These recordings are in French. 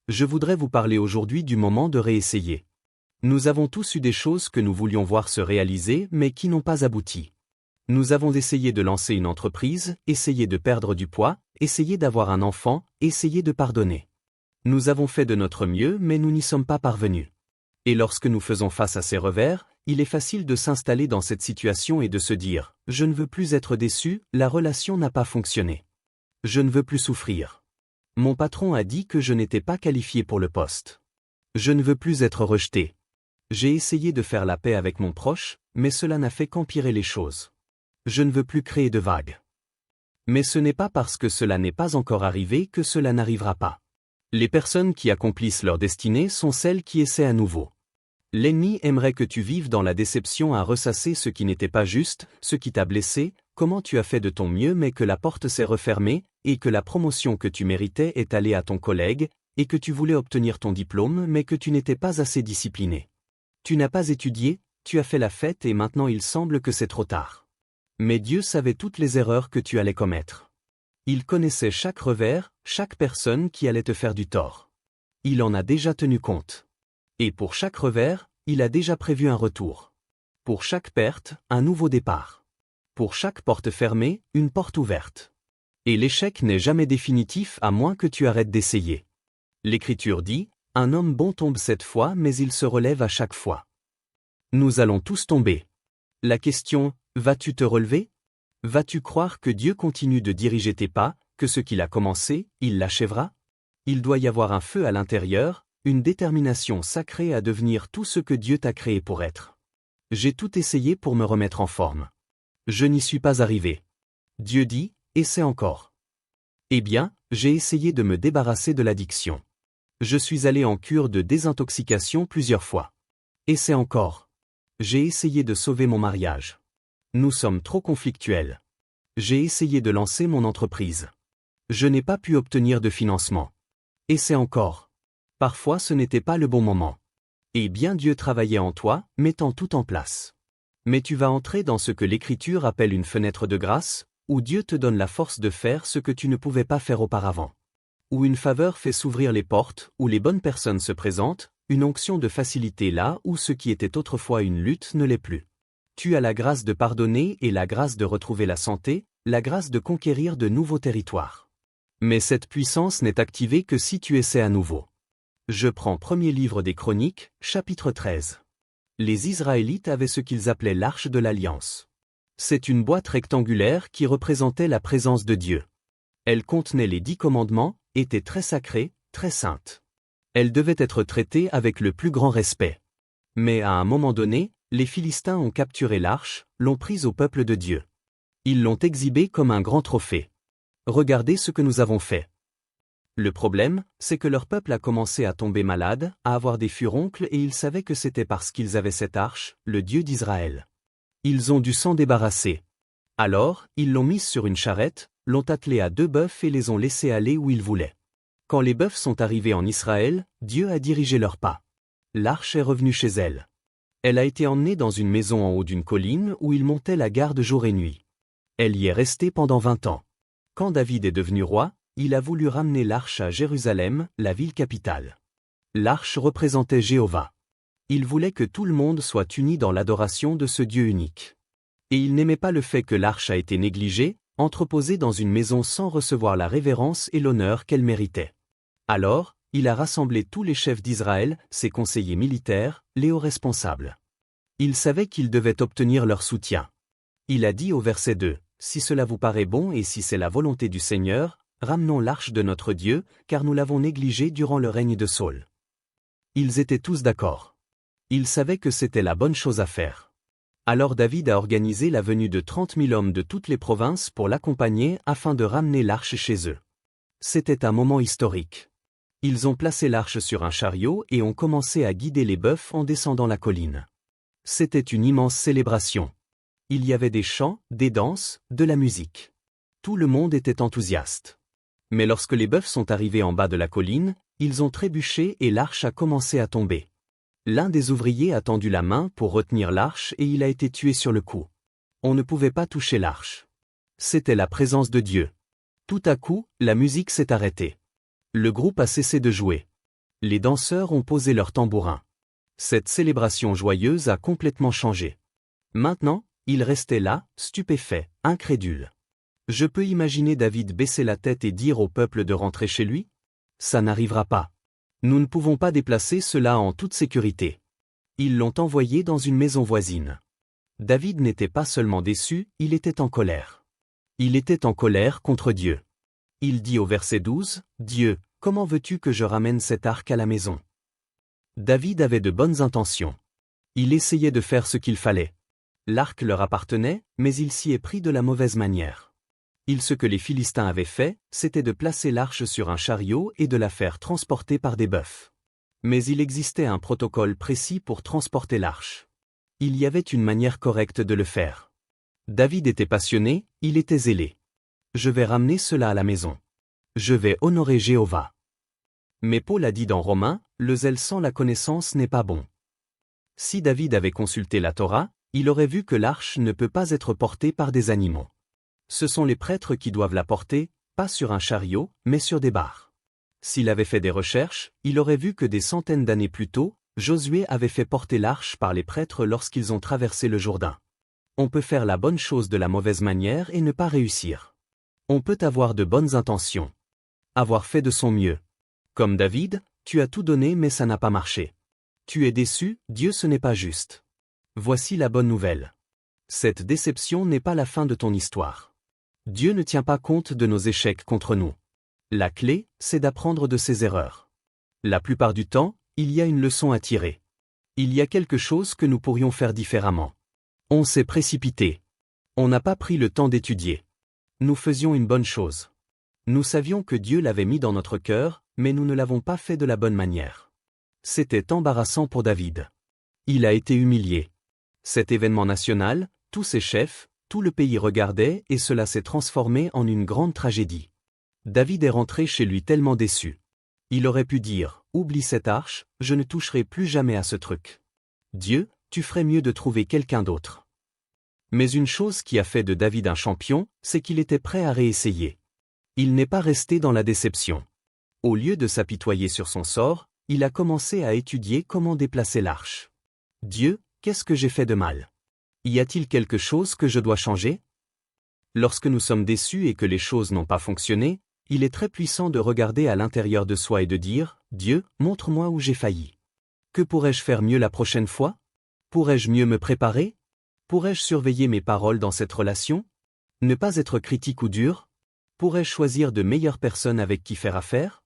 Je voudrais vous parler aujourd'hui du moment de réessayer. Nous avons tous eu des choses que nous voulions voir se réaliser mais qui n'ont pas abouti. Nous avons essayé de lancer une entreprise, essayé de perdre du poids, essayé d'avoir un enfant, essayé de pardonner. Nous avons fait de notre mieux mais nous n'y sommes pas parvenus. Et lorsque nous faisons face à ces revers, il est facile de s'installer dans cette situation et de se dire « Je ne veux plus être déçu, la relation n'a pas fonctionné. Je ne veux plus souffrir. Mon patron a dit que je n'étais pas qualifié pour le poste. Je ne veux plus être rejeté. J'ai essayé de faire la paix avec mon proche, mais cela n'a fait qu'empirer les choses. Je ne veux plus créer de vagues. » Mais ce n'est pas parce que cela n'est pas encore arrivé que cela n'arrivera pas. Les personnes qui accomplissent leur destinée sont celles qui essaient à nouveau. L'ennemi aimerait que tu vives dans la déception à ressasser ce qui n'était pas juste, ce qui t'a blessé, comment tu as fait de ton mieux mais que la porte s'est refermée, et que la promotion que tu méritais est allée à ton collègue, et que tu voulais obtenir ton diplôme mais que tu n'étais pas assez discipliné. Tu n'as pas étudié, tu as fait la fête et maintenant il semble que c'est trop tard. Mais Dieu savait toutes les erreurs que tu allais commettre. Il connaissait chaque revers, chaque personne qui allait te faire du tort. Il en a déjà tenu compte. Et pour chaque revers, il a déjà prévu un retour. Pour chaque perte, un nouveau départ. Pour chaque porte fermée, une porte ouverte. Et l'échec n'est jamais définitif à moins que tu arrêtes d'essayer. L'Écriture dit, « Un homme bon tombe 7 fois mais il se relève à chaque fois. » Nous allons tous tomber. La question, vas-tu te relever? Vas-tu croire que Dieu continue de diriger tes pas, que ce qu'il a commencé, il l'achèvera? Il doit y avoir un feu à l'intérieur, une détermination sacrée à devenir tout ce que Dieu t'a créé pour être. J'ai tout essayé pour me remettre en forme. Je n'y suis pas arrivé. Dieu dit, essaie encore. Eh bien, j'ai essayé de me débarrasser de l'addiction. Je suis allé en cure de désintoxication plusieurs fois. Essaie encore. J'ai essayé de sauver mon mariage. Nous sommes trop conflictuels. J'ai essayé de lancer mon entreprise. Je n'ai pas pu obtenir de financement. Essaie encore. Parfois ce n'était pas le bon moment. Et bien Dieu travaillait en toi, mettant tout en place. Mais tu vas entrer dans ce que l'Écriture appelle une fenêtre de grâce, où Dieu te donne la force de faire ce que tu ne pouvais pas faire auparavant. Où une faveur fait s'ouvrir les portes, où les bonnes personnes se présentent, une onction de facilité là où ce qui était autrefois une lutte ne l'est plus. Tu as la grâce de pardonner et la grâce de retrouver la santé, la grâce de conquérir de nouveaux territoires. Mais cette puissance n'est activée que si tu essaies à nouveau. Je prends premier livre des Chroniques, chapitre 13. Les Israélites avaient ce qu'ils appelaient l'arche de l'Alliance. C'est une boîte rectangulaire qui représentait la présence de Dieu. Elle contenait les 10 commandements, était très sacrée, très sainte. Elle devait être traitée avec le plus grand respect. Mais à un moment donné, les Philistins ont capturé l'arche, l'ont prise au peuple de Dieu. Ils l'ont exhibée comme un grand trophée. Regardez ce que nous avons fait. Le problème, c'est que leur peuple a commencé à tomber malade, à avoir des furoncles et ils savaient que c'était parce qu'ils avaient cette arche, le Dieu d'Israël. Ils ont dû s'en débarrasser. Alors, ils l'ont mise sur une charrette, l'ont attelée à 2 bœufs et les ont laissés aller où ils voulaient. Quand les bœufs sont arrivés en Israël, Dieu a dirigé leurs pas. L'arche est revenue chez elle. Elle a été emmenée dans une maison en haut d'une colline où ils montaient la garde jour et nuit. Elle y est restée pendant 20 ans. Quand David est devenu roi, il a voulu ramener l'arche à Jérusalem, la ville capitale. L'arche représentait Jéhovah. Il voulait que tout le monde soit uni dans l'adoration de ce Dieu unique. Et il n'aimait pas le fait que l'arche a été négligée, entreposée dans une maison sans recevoir la révérence et l'honneur qu'elle méritait. Alors, il a rassemblé tous les chefs d'Israël, ses conseillers militaires, les hauts responsables. Il savait qu'ils devaient obtenir leur soutien. Il a dit au verset 2, « Si cela vous paraît bon et si c'est la volonté du Seigneur, ramenons l'arche de notre Dieu, car nous l'avons négligée durant le règne de Saül. » Ils étaient tous d'accord. Ils savaient que c'était la bonne chose à faire. Alors David a organisé la venue de 30 000 hommes de toutes les provinces pour l'accompagner afin de ramener l'arche chez eux. C'était un moment historique. Ils ont placé l'arche sur un chariot et ont commencé à guider les bœufs en descendant la colline. C'était une immense célébration. Il y avait des chants, des danses, de la musique. Tout le monde était enthousiaste. Mais lorsque les bœufs sont arrivés en bas de la colline, ils ont trébuché et l'arche a commencé à tomber. L'un des ouvriers a tendu la main pour retenir l'arche et il a été tué sur le coup. On ne pouvait pas toucher l'arche. C'était la présence de Dieu. Tout à coup, la musique s'est arrêtée. Le groupe a cessé de jouer. Les danseurs ont posé leurs tambourins. Cette célébration joyeuse a complètement changé. Maintenant, il restait là, stupéfait, incrédule. Je peux imaginer David baisser la tête et dire au peuple de rentrer chez lui? Ça n'arrivera pas. Nous ne pouvons pas déplacer cela en toute sécurité. Ils l'ont envoyé dans une maison voisine. David n'était pas seulement déçu, il était en colère. Il était en colère contre Dieu. Il dit au verset 12, « Dieu, comment veux-tu que je ramène cet arc à la maison ?» David avait de bonnes intentions. Il essayait de faire ce qu'il fallait. L'arc leur appartenait, mais il s'y est pris de la mauvaise manière. Ce que les Philistins avaient fait, c'était de placer l'arche sur un chariot et de la faire transporter par des bœufs. Mais il existait un protocole précis pour transporter l'arche. Il y avait une manière correcte de le faire. David était passionné, il était zélé. Je vais ramener cela à la maison. Je vais honorer Jéhovah. Mais Paul a dit dans Romains, le zèle sans la connaissance n'est pas bon. Si David avait consulté la Torah, il aurait vu que l'arche ne peut pas être portée par des animaux. Ce sont les prêtres qui doivent la porter, pas sur un chariot, mais sur des barres. S'il avait fait des recherches, il aurait vu que des centaines d'années plus tôt, Josué avait fait porter l'arche par les prêtres lorsqu'ils ont traversé le Jourdain. On peut faire la bonne chose de la mauvaise manière et ne pas réussir. On peut avoir de bonnes intentions. Avoir fait de son mieux. Comme David, tu as tout donné mais ça n'a pas marché. Tu es déçu, Dieu ce n'est pas juste. Voici la bonne nouvelle. Cette déception n'est pas la fin de ton histoire. Dieu ne tient pas compte de nos échecs contre nous. La clé, c'est d'apprendre de ses erreurs. La plupart du temps, il y a une leçon à tirer. Il y a quelque chose que nous pourrions faire différemment. On s'est précipité. On n'a pas pris le temps d'étudier. Nous faisions une bonne chose. Nous savions que Dieu l'avait mis dans notre cœur, mais nous ne l'avons pas fait de la bonne manière. C'était embarrassant pour David. Il a été humilié. Cet événement national, tous ses chefs, tout le pays regardait et cela s'est transformé en une grande tragédie. David est rentré chez lui tellement déçu. Il aurait pu dire, « Oublie cette arche, je ne toucherai plus jamais à ce truc. Dieu, tu ferais mieux de trouver quelqu'un d'autre. » Mais une chose qui a fait de David un champion, c'est qu'il était prêt à réessayer. Il n'est pas resté dans la déception. Au lieu de s'apitoyer sur son sort, il a commencé à étudier comment déplacer l'arche. « Dieu, qu'est-ce que j'ai fait de mal? Y a-t-il quelque chose que je dois changer? » Lorsque nous sommes déçus et que les choses n'ont pas fonctionné, il est très puissant de regarder à l'intérieur de soi et de dire, « Dieu, montre-moi où j'ai failli. Que pourrais-je faire mieux la prochaine fois? Pourrais-je mieux me préparer? Pourrais-je surveiller mes paroles dans cette relation? Ne pas être critique ou dur? Pourrais-je choisir de meilleures personnes avec qui faire affaire?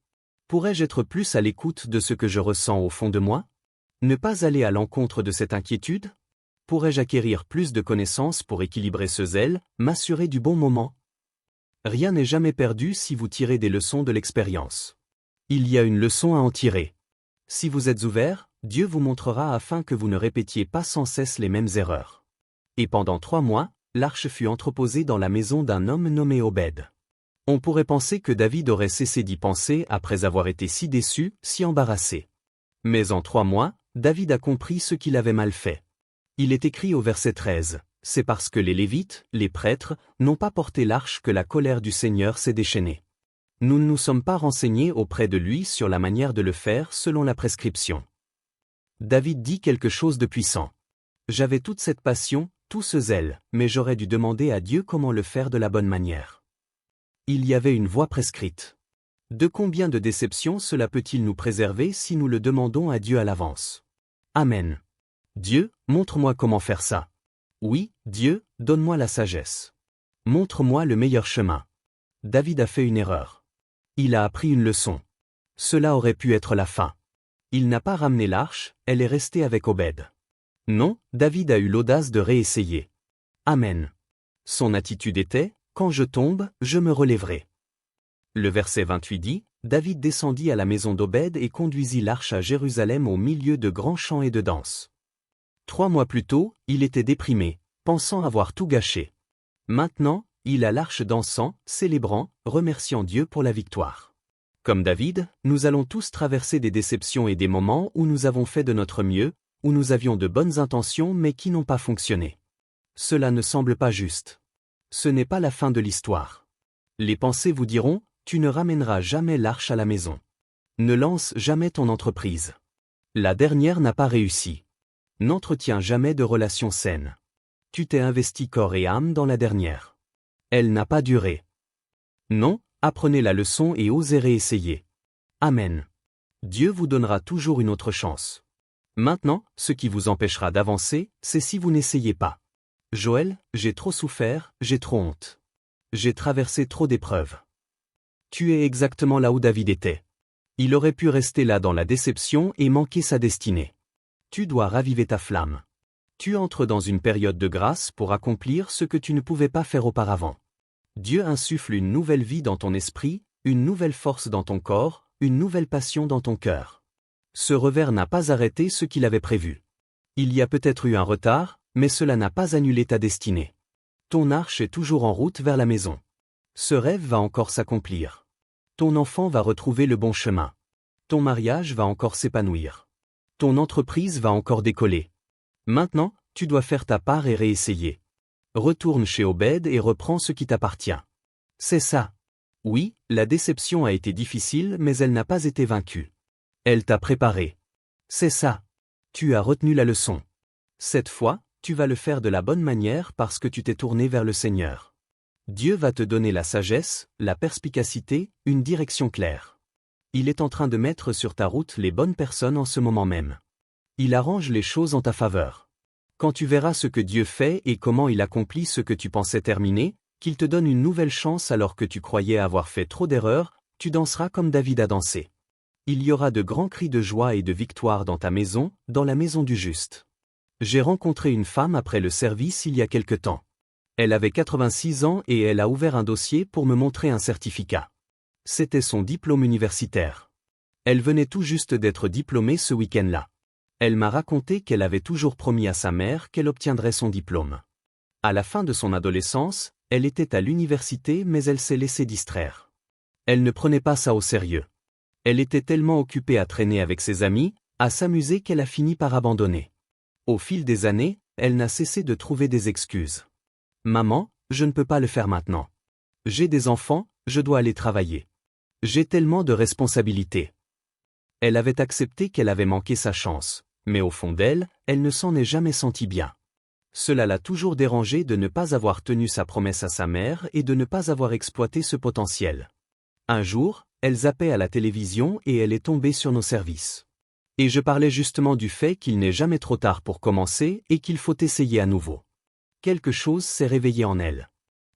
Pourrais-je être plus à l'écoute de ce que je ressens au fond de moi? Ne pas aller à l'encontre de cette inquiétude? Pourrais-je acquérir plus de connaissances pour équilibrer ce zèle, m'assurer du bon moment? Rien n'est jamais perdu si vous tirez des leçons de l'expérience. Il y a une leçon à en tirer. Si vous êtes ouvert, Dieu vous montrera afin que vous ne répétiez pas sans cesse les mêmes erreurs. Et pendant 3 mois, l'arche fut entreposée dans la maison d'un homme nommé Obed. On pourrait penser que David aurait cessé d'y penser après avoir été si déçu, si embarrassé. Mais en 3 mois, David a compris ce qu'il avait mal fait. Il est écrit au verset 13. C'est parce que les Lévites, les prêtres, n'ont pas porté l'arche que la colère du Seigneur s'est déchaînée. Nous ne nous sommes pas renseignés auprès de lui sur la manière de le faire selon la prescription. David dit quelque chose de puissant. J'avais toute cette passion, tout ce zèle, mais j'aurais dû demander à Dieu comment le faire de la bonne manière. Il y avait une voie prescrite. De combien de déceptions cela peut-il nous préserver si nous le demandons à Dieu à l'avance? Amen. Dieu, montre-moi comment faire ça. Oui, Dieu, donne-moi la sagesse. Montre-moi le meilleur chemin. David a fait une erreur. Il a appris une leçon. Cela aurait pu être la fin. Il n'a pas ramené l'arche, elle est restée avec Obed. Non, David a eu l'audace de réessayer. Amen. Son attitude était, quand je tombe, je me relèverai. Le verset 28 dit, David descendit à la maison d'Obed et conduisit l'arche à Jérusalem au milieu de grands chants et de danses. 3 mois plus tôt, il était déprimé, pensant avoir tout gâché. Maintenant, il a l'arche dansant, célébrant, remerciant Dieu pour la victoire. Comme David, nous allons tous traverser des déceptions et des moments où nous avons fait de notre mieux, où nous avions de bonnes intentions mais qui n'ont pas fonctionné. Cela ne semble pas juste. Ce n'est pas la fin de l'histoire. Les pensées vous diront, tu ne ramèneras jamais l'arche à la maison. Ne lance jamais ton entreprise. La dernière n'a pas réussi. N'entretiens jamais de relations saines. Tu t'es investi corps et âme dans la dernière. Elle n'a pas duré. Non, apprenez la leçon et osez réessayer. Amen. Dieu vous donnera toujours une autre chance. Maintenant, ce qui vous empêchera d'avancer, c'est si vous n'essayez pas. Joël, j'ai trop souffert, j'ai trop honte. J'ai traversé trop d'épreuves. Tu es exactement là où David était. Il aurait pu rester là dans la déception et manquer sa destinée. Tu dois raviver ta flamme. Tu entres dans une période de grâce pour accomplir ce que tu ne pouvais pas faire auparavant. Dieu insuffle une nouvelle vie dans ton esprit, une nouvelle force dans ton corps, une nouvelle passion dans ton cœur. Ce revers n'a pas arrêté ce qu'il avait prévu. Il y a peut-être eu un retard, mais cela n'a pas annulé ta destinée. Ton arche est toujours en route vers la maison. Ce rêve va encore s'accomplir. Ton enfant va retrouver le bon chemin. Ton mariage va encore s'épanouir. Ton entreprise va encore décoller. Maintenant, tu dois faire ta part et réessayer. Retourne chez Obed et reprends ce qui t'appartient. C'est ça. Oui, la déception a été difficile mais elle n'a pas été vaincue. Elle t'a préparé. C'est ça. Tu as retenu la leçon. Cette fois, tu vas le faire de la bonne manière parce que tu t'es tourné vers le Seigneur. Dieu va te donner la sagesse, la perspicacité, une direction claire. Il est en train de mettre sur ta route les bonnes personnes en ce moment même. Il arrange les choses en ta faveur. Quand tu verras ce que Dieu fait et comment il accomplit ce que tu pensais terminer, qu'il te donne une nouvelle chance alors que tu croyais avoir fait trop d'erreurs, tu danseras comme David a dansé. Il y aura de grands cris de joie et de victoire dans ta maison, dans la maison du juste. J'ai rencontré une femme après le service il y a quelque temps. Elle avait 86 ans et elle a ouvert un dossier pour me montrer un certificat. C'était son diplôme universitaire. Elle venait tout juste d'être diplômée ce week-end-là. Elle m'a raconté qu'elle avait toujours promis à sa mère qu'elle obtiendrait son diplôme. À la fin de son adolescence, elle était à l'université mais elle s'est laissée distraire. Elle ne prenait pas ça au sérieux. Elle était tellement occupée à traîner avec ses amis, à s'amuser qu'elle a fini par abandonner. Au fil des années, elle n'a cessé de trouver des excuses. Maman, je ne peux pas le faire maintenant. J'ai des enfants, je dois aller travailler. J'ai tellement de responsabilités. Elle avait accepté qu'elle avait manqué sa chance, mais au fond d'elle, elle ne s'en est jamais sentie bien. Cela l'a toujours dérangée de ne pas avoir tenu sa promesse à sa mère et de ne pas avoir exploité ce potentiel. Un jour, elle zappait à la télévision et elle est tombée sur nos services. Et je parlais justement du fait qu'il n'est jamais trop tard pour commencer et qu'il faut essayer à nouveau. Quelque chose s'est réveillé en elle.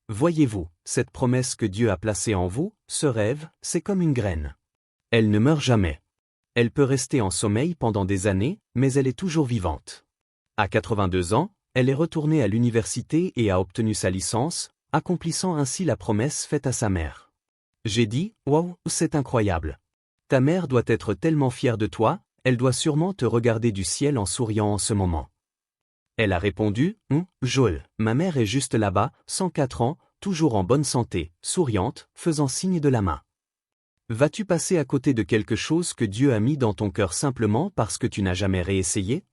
Voyez-vous, cette promesse que Dieu a placée en vous, ce rêve, c'est comme une graine. Elle ne meurt jamais. Elle peut rester en sommeil pendant des années, mais elle est toujours vivante. À 82 ans, elle est retournée à l'université et a obtenu sa licence, accomplissant ainsi la promesse faite à sa mère. J'ai dit, « Wow, c'est incroyable. Ta mère doit être tellement fière de toi, elle doit sûrement te regarder du ciel en souriant en ce moment. » Elle a répondu, « Joël, ma mère est juste là-bas, 104 ans, toujours en bonne santé, souriante, faisant signe de la main. » Vas-tu passer à côté de quelque chose que Dieu a mis dans ton cœur simplement parce que tu n'as jamais réessayé?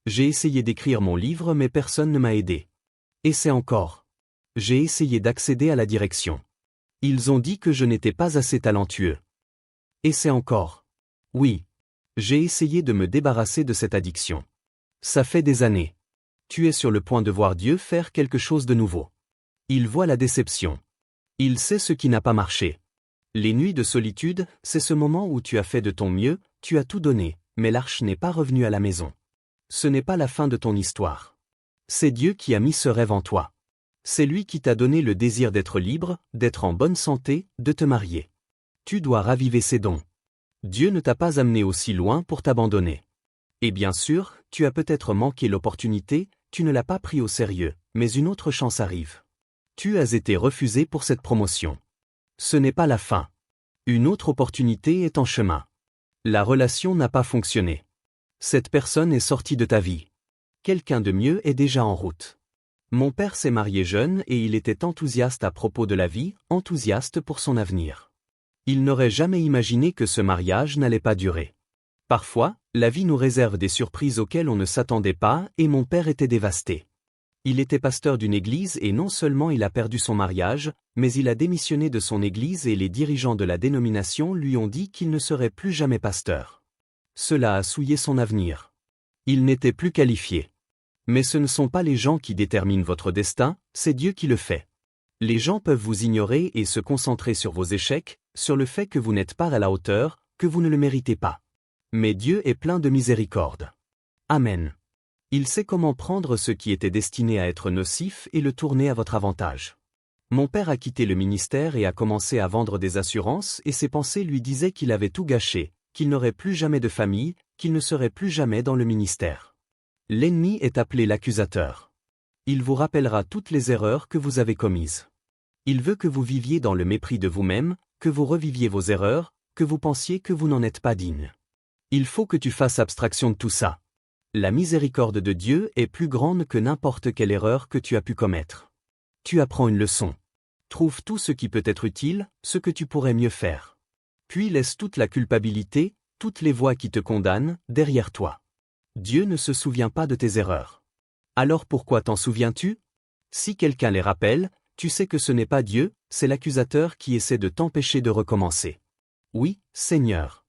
J'ai essayé d'écrire mon livre mais personne ne m'a aidé. Essaie encore. J'ai essayé d'accéder à la direction. Ils ont dit que je n'étais pas assez talentueux. Essaie encore. Oui. J'ai essayé de me débarrasser de cette addiction. Ça fait des années. Tu es sur le point de voir Dieu faire quelque chose de nouveau. Il voit la déception. Il sait ce qui n'a pas marché. Les nuits de solitude, c'est ce moment où tu as fait de ton mieux, tu as tout donné, mais l'arche n'est pas revenue à la maison. Ce n'est pas la fin de ton histoire. C'est Dieu qui a mis ce rêve en toi. C'est lui qui t'a donné le désir d'être libre, d'être en bonne santé, de te marier. Tu dois raviver ses dons. Dieu ne t'a pas amené aussi loin pour t'abandonner. Et bien sûr, tu as peut-être manqué l'opportunité, tu ne l'as pas pris au sérieux, mais une autre chance arrive. Tu as été refusé pour cette promotion. Ce n'est pas la fin. Une autre opportunité est en chemin. La relation n'a pas fonctionné. Cette personne est sortie de ta vie. Quelqu'un de mieux est déjà en route. Mon père s'est marié jeune et il était enthousiaste à propos de la vie, enthousiaste pour son avenir. Il n'aurait jamais imaginé que ce mariage n'allait pas durer. Parfois, la vie nous réserve des surprises auxquelles on ne s'attendait pas et mon père était dévasté. Il était pasteur d'une église et non seulement il a perdu son mariage, mais il a démissionné de son église et les dirigeants de la dénomination lui ont dit qu'il ne serait plus jamais pasteur. Cela a souillé son avenir. Il n'était plus qualifié. Mais ce ne sont pas les gens qui déterminent votre destin, c'est Dieu qui le fait. Les gens peuvent vous ignorer et se concentrer sur vos échecs, sur le fait que vous n'êtes pas à la hauteur, que vous ne le méritez pas. Mais Dieu est plein de miséricorde. Amen. Il sait comment prendre ce qui était destiné à être nocif et le tourner à votre avantage. Mon père a quitté le ministère et a commencé à vendre des assurances et ses pensées lui disaient qu'il avait tout gâché, qu'il n'aurait plus jamais de famille, qu'il ne serait plus jamais dans le ministère. L'ennemi est appelé l'accusateur. Il vous rappellera toutes les erreurs que vous avez commises. Il veut que vous viviez dans le mépris de vous-même, que vous reviviez vos erreurs, que vous pensiez que vous n'en êtes pas digne. Il faut que tu fasses abstraction de tout ça. La miséricorde de Dieu est plus grande que n'importe quelle erreur que tu as pu commettre. Tu apprends une leçon. Trouve tout ce qui peut être utile, ce que tu pourrais mieux faire. Puis laisse toute la culpabilité, toutes les voix qui te condamnent, derrière toi. Dieu ne se souvient pas de tes erreurs. Alors pourquoi t'en souviens-tu? Si quelqu'un les rappelle, tu sais que ce n'est pas Dieu, c'est l'accusateur qui essaie de t'empêcher de recommencer. Oui, Seigneur.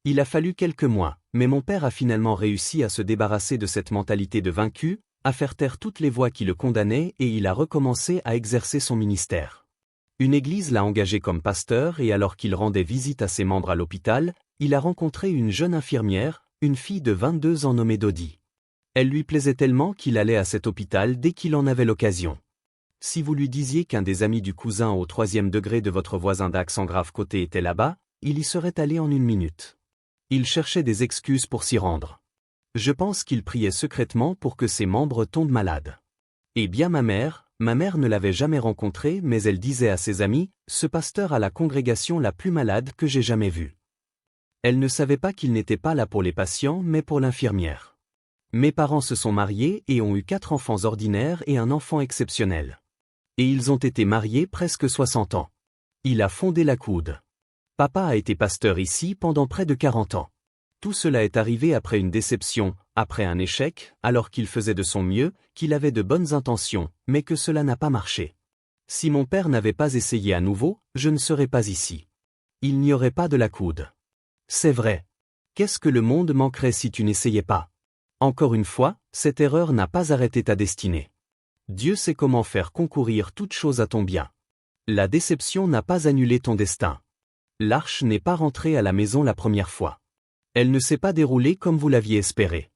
Il a fallu quelques mois, mais mon père a finalement réussi à se débarrasser de cette mentalité de vaincu, à faire taire toutes les voix qui le condamnaient et il a recommencé à exercer son ministère. Une église l'a engagé comme pasteur et alors qu'il rendait visite à ses membres à l'hôpital, il a rencontré une jeune infirmière, une fille de 22 ans nommée Dodie. Elle lui plaisait tellement qu'il allait à cet hôpital dès qu'il en avait l'occasion. Si vous lui disiez qu'un des amis du cousin au 3e degré de votre voisin d'accent grave côté était là-bas, il y serait allé en 1 minute. Il cherchait des excuses pour s'y rendre. Je pense qu'il priait secrètement pour que ses membres tombent malades. Eh bien ma mère ne l'avait jamais rencontré mais elle disait à ses amis, ce pasteur a la congrégation la plus malade que j'ai jamais vue. Elle ne savait pas qu'il n'était pas là pour les patients mais pour l'infirmière. Mes parents se sont mariés et ont eu 4 enfants ordinaires et un enfant exceptionnel. Et ils ont été mariés presque 60 ans. Il a fondé la coude. Papa a été pasteur ici pendant près de 40 ans. Tout cela est arrivé après une déception, après un échec, alors qu'il faisait de son mieux, qu'il avait de bonnes intentions, mais que cela n'a pas marché. Si mon père n'avait pas essayé à nouveau, je ne serais pas ici. Il n'y aurait pas de la coude. C'est vrai. Qu'est-ce que le monde manquerait si tu n'essayais pas? Encore une fois, cette erreur n'a pas arrêté ta destinée. Dieu sait comment faire concourir toute chose à ton bien. La déception n'a pas annulé ton destin. L'arche n'est pas rentrée à la maison la première fois. Elle ne s'est pas déroulée comme vous l'aviez espéré.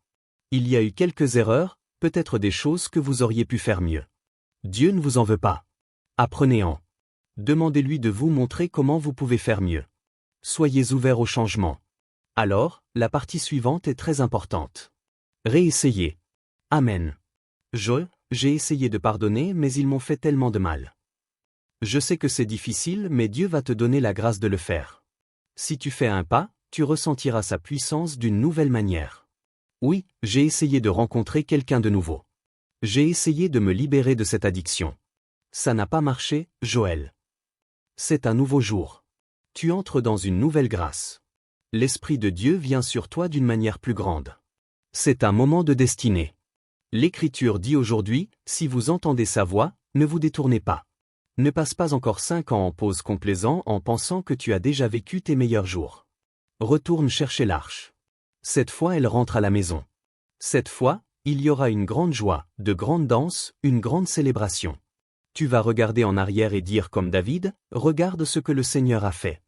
Il y a eu quelques erreurs, peut-être des choses que vous auriez pu faire mieux. Dieu ne vous en veut pas. Apprenez-en. Demandez-lui de vous montrer comment vous pouvez faire mieux. Soyez ouverts au changement. Alors, la partie suivante est très importante. Réessayez. Amen. J'ai essayé de pardonner mais ils m'ont fait tellement de mal. Je sais que c'est difficile mais Dieu va te donner la grâce de le faire. Si tu fais un pas, tu ressentiras sa puissance d'une nouvelle manière. Oui, j'ai essayé de rencontrer quelqu'un de nouveau. J'ai essayé de me libérer de cette addiction. Ça n'a pas marché, Joël. C'est un nouveau jour. Tu entres dans une nouvelle grâce. L'Esprit de Dieu vient sur toi d'une manière plus grande. C'est un moment de destinée. L'Écriture dit aujourd'hui, si vous entendez sa voix, ne vous détournez pas. Ne passe pas encore 5 ans en pause complaisant en pensant que tu as déjà vécu tes meilleurs jours. Retourne chercher l'arche. Cette fois elle rentre à la maison. Cette fois, il y aura une grande joie, de grandes danses, une grande célébration. Tu vas regarder en arrière et dire comme David, regarde ce que le Seigneur a fait.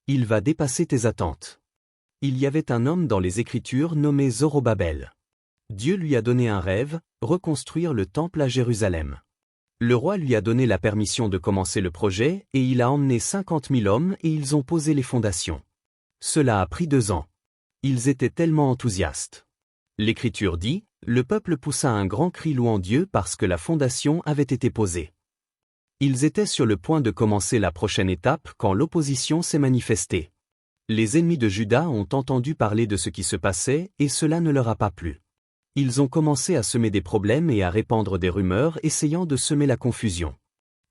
Il va dépasser tes attentes. Il y avait un homme dans les Écritures nommé Zorobabel. Dieu lui a donné un rêve, reconstruire le temple à Jérusalem. Le roi lui a donné la permission de commencer le projet et il a emmené 50 000 hommes et ils ont posé les fondations. Cela a pris 2 ans. Ils étaient tellement enthousiastes. L'Écriture dit, le peuple poussa un grand cri louant Dieu parce que la fondation avait été posée. Ils étaient sur le point de commencer la prochaine étape quand l'opposition s'est manifestée. Les ennemis de Juda ont entendu parler de ce qui se passait et cela ne leur a pas plu. Ils ont commencé à semer des problèmes et à répandre des rumeurs essayant de semer la confusion.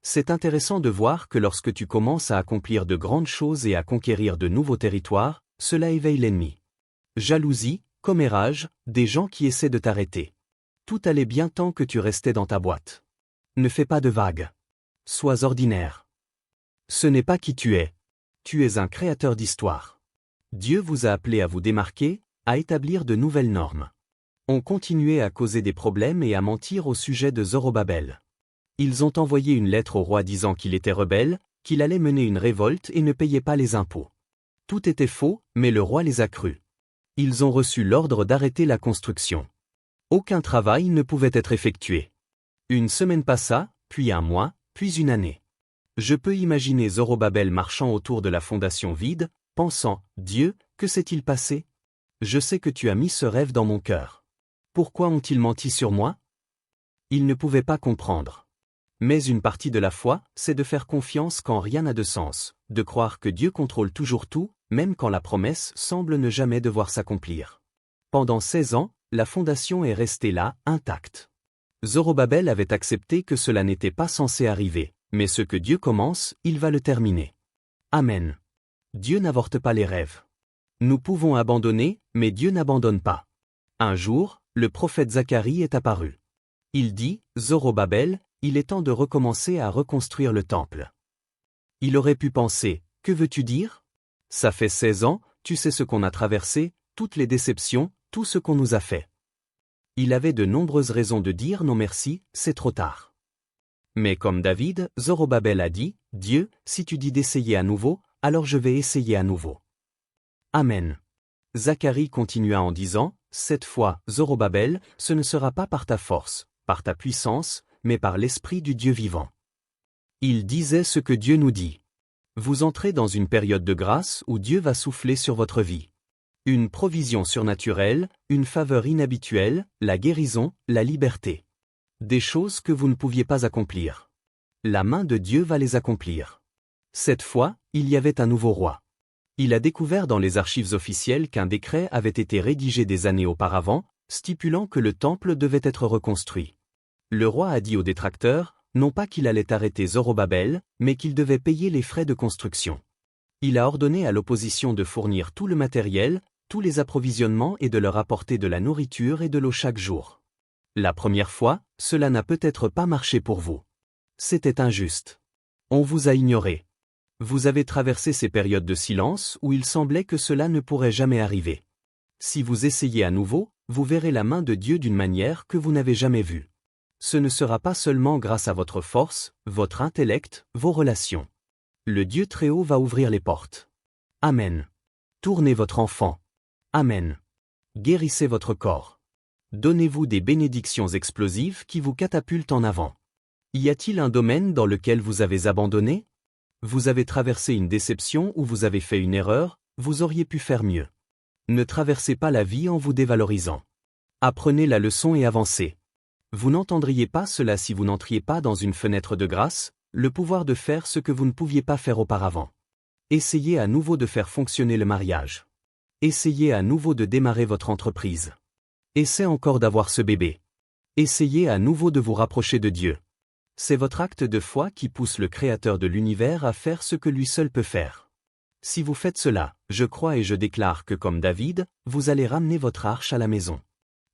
C'est intéressant de voir que lorsque tu commences à accomplir de grandes choses et à conquérir de nouveaux territoires, cela éveille l'ennemi. Jalousie, commérage, des gens qui essaient de t'arrêter. Tout allait bien tant que tu restais dans ta boîte. Ne fais pas de vagues. Sois ordinaire. Ce n'est pas qui tu es. Tu es un créateur d'histoire. Dieu vous a appelé à vous démarquer, à établir de nouvelles normes. On continuait à causer des problèmes et à mentir au sujet de Zorobabel. Ils ont envoyé une lettre au roi disant qu'il était rebelle, qu'il allait mener une révolte et ne payait pas les impôts. Tout était faux, mais le roi les a crus. Ils ont reçu l'ordre d'arrêter la construction. Aucun travail ne pouvait être effectué. Une semaine passa, puis un mois, puis une année. Je peux imaginer Zorobabel marchant autour de la fondation vide, pensant, « Dieu, que s'est-il passé? Je sais que tu as mis ce rêve dans mon cœur. Pourquoi ont-ils menti sur moi ?» Il ne pouvait pas comprendre. Mais une partie de la foi, c'est de faire confiance quand rien n'a de sens, de croire que Dieu contrôle toujours tout, même quand la promesse semble ne jamais devoir s'accomplir. Pendant 16 ans, la fondation est restée là, intacte. Zorobabel avait accepté que cela n'était pas censé arriver, mais ce que Dieu commence, il va le terminer. Amen. Dieu n'avorte pas les rêves. Nous pouvons abandonner, mais Dieu n'abandonne pas. Un jour, le prophète Zacharie est apparu. Il dit, « Zorobabel, il est temps de recommencer à reconstruire le temple. » Il aurait pu penser, « Que veux-tu dire? Ça fait 16 ans, tu sais ce qu'on a traversé, toutes les déceptions, tout ce qu'on nous a fait. » Il avait de nombreuses raisons de dire non merci, c'est trop tard. Mais comme David, Zorobabel a dit, « Dieu, si tu dis d'essayer à nouveau, alors je vais essayer à nouveau. » Amen. Zacharie continua en disant, « Cette fois, Zorobabel, ce ne sera pas par ta force, par ta puissance, mais par l'Esprit du Dieu vivant. » Il disait ce que Dieu nous dit. Vous entrez dans une période de grâce où Dieu va souffler sur votre vie. Une provision surnaturelle, une faveur inhabituelle, la guérison, la liberté. Des choses que vous ne pouviez pas accomplir. La main de Dieu va les accomplir. Cette fois, il y avait un nouveau roi. Il a découvert dans les archives officielles qu'un décret avait été rédigé des années auparavant, stipulant que le temple devait être reconstruit. Le roi a dit aux détracteurs, non pas qu'il allait arrêter Zorobabel, mais qu'il devait payer les frais de construction. Il a ordonné à l'opposition de fournir tout le matériel, tous les approvisionnements et de leur apporter de la nourriture et de l'eau chaque jour. La première fois, cela n'a peut-être pas marché pour vous. C'était injuste. On vous a ignoré. Vous avez traversé ces périodes de silence où il semblait que cela ne pourrait jamais arriver. Si vous essayez à nouveau, vous verrez la main de Dieu d'une manière que vous n'avez jamais vue. Ce ne sera pas seulement grâce à votre force, votre intellect, vos relations. Le Dieu Très-Haut va ouvrir les portes. Amen. Tournez votre enfant. Amen. Guérissez votre corps. Donnez-vous des bénédictions explosives qui vous catapultent en avant. Y a-t-il un domaine dans lequel vous avez abandonné? Vous avez traversé une déception ou vous avez fait une erreur, vous auriez pu faire mieux. Ne traversez pas la vie en vous dévalorisant. Apprenez la leçon et avancez. Vous n'entendriez pas cela si vous n'entriez pas dans une fenêtre de grâce, le pouvoir de faire ce que vous ne pouviez pas faire auparavant. Essayez à nouveau de faire fonctionner le mariage. Essayez à nouveau de démarrer votre entreprise. Essayez encore d'avoir ce bébé. Essayez à nouveau de vous rapprocher de Dieu. C'est votre acte de foi qui pousse le Créateur de l'univers à faire ce que lui seul peut faire. Si vous faites cela, je crois et je déclare que comme David, vous allez ramener votre arche à la maison.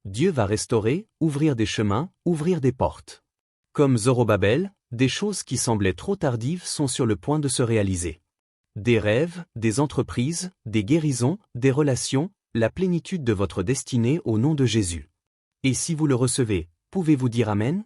Dieu va restaurer, ouvrir des chemins, ouvrir des portes. Comme Zorobabel, des choses qui semblaient trop tardives sont sur le point de se réaliser. Des rêves, des entreprises, des guérisons, des relations, la plénitude de votre destinée au nom de Jésus. Et si vous le recevez, pouvez-vous dire Amen?